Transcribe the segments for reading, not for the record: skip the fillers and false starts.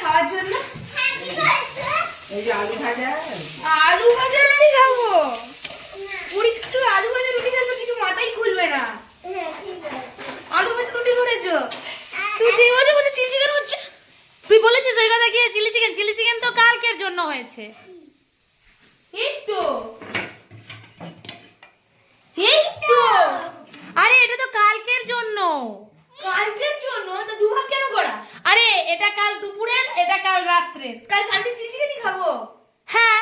খাওয়ার জন্য। এই যে আলু ভাজা রুটি খাবো। পুরি কিছু আলু ভাজা রুটি খেলে তো কিছু মাথাই খুলবে না। আলু ভাজা রুটি করেছো? তুই বলছো বলছে চিলি চিকেন হচ্ছে। তুই বলেছিস ওই কথা কি চিলি চিকেন তো কালকের জন্য হয়েছে। এই তো এই তো আরে এটা তো কালকের জন্য। কালকের জন্য তো দুভাগ কেন করা? আরে এটা কাল দুপুরের, এটা কাল রাত্রের। কাল সানডে চিলি চিকেনই খাবো। হ্যাঁ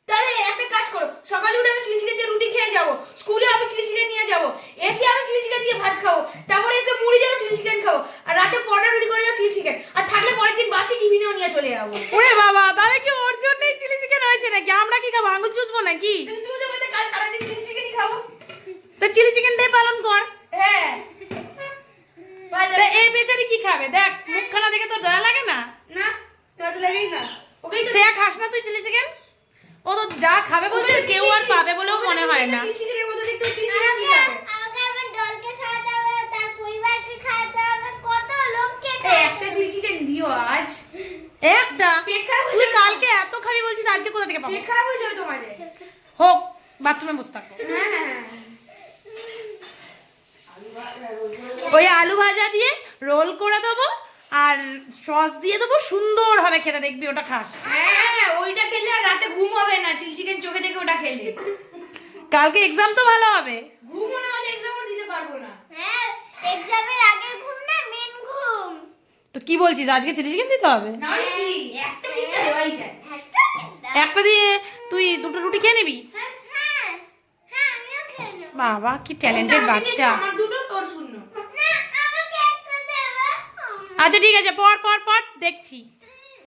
তাহলে একটা কাজ করো, সকালে উঠে আমি চিলি চিকেন দিয়ে রুটি খেয়ে যাবো, স্কুলে আমি চিলি চিকেন নিয়ে যাবো, এসে আমি চিলি চিকেন দিয়ে ভাত খাবো, তারপরে এসে মুড়ি যাবো চিলি চিকেন খাবো, আর রাতে পরোটা রুটি করে যাবো চিলি চিকেন, আর থাকলে পরের দিন বাসি টিফিনেও নিয়ে চলে যাবো। ওরে বাবা, তাহলে কি ওর জন্যই চিলি চিকেন হয়েছে নাকি? আমরা কি খাবো? আঙুল চুষবো নাকি? তুমি তো বললে কাল সারাদিন চিলি চিকেনই খাবো। তো চিলি চিকেন দিয়ে পালন কর। হ্যাঁ তা এই বেচারি কি খাবে? দেখ মুখখানা দেখে তো দয়া লাগে না। না তো লাগেই না, ওকেই তো সে খাস না তুই চিলি চিকেন? ও তো যা খাবে বলছে কেউ আর পাবে বলেও মনে হয় না। চিলি চিকেনের মতো দেখতে চিলি চিকেন কি খাবে? আমাকে আমার দলকে খাওয়াতে হবে, তার পরিবারকে খাওয়াতে হবে, কত লোককে এই খাওয়াতে একটা চিলি চিকেন দিও আজ। একটা পেট খারাপ হয়ে তুই যাবে। কালকে এত খাবি বলছিস, আজকে কোথা থেকে পাবো? পেট খারাপ হয়ে যাবে তোমাদের। হোক, বাথরুমে বসে থাকো। হ্যাঁ হ্যাঁ হ্যাঁ। ওই আলু ভাজা দিয়ে রোল করে দেবো আর সস দিয়ে দেবো, সুন্দর হবে খেতে, দেখবি ওটা খাস। হ্যাঁ ওইটা খেলে আর রাতে ঘুম হবে না, চিলি চিকেন চোখে দেখে ওটা খেলে কালকে এক্সাম তো ভালো হবে। ঘুমও না হলে এক্সামও দিতে পারবো না। হ্যাঁ, এক্সামের আগের ঘুম না মেন ঘুম। তো কি বলছিস, আজকে চিলি চিকেন দিতে হবে? না হলে কি একটা পিসটা দেওয়াই যায়। একটা দিয়ে তুই দুটো রুটি খেয়ে নিবি? হ্যাঁ হ্যাঁ, আমিও খেয়ে নেব। বাবা কি ট্যালেন্টেড ওটা আমাকে দিয়েছে, বাচ্চা। আমার দুটো তোর শূন্য। না, আমাকে একটা দেবে। আচ্ছা ঠিক আছে, পর পর পর দেখছি।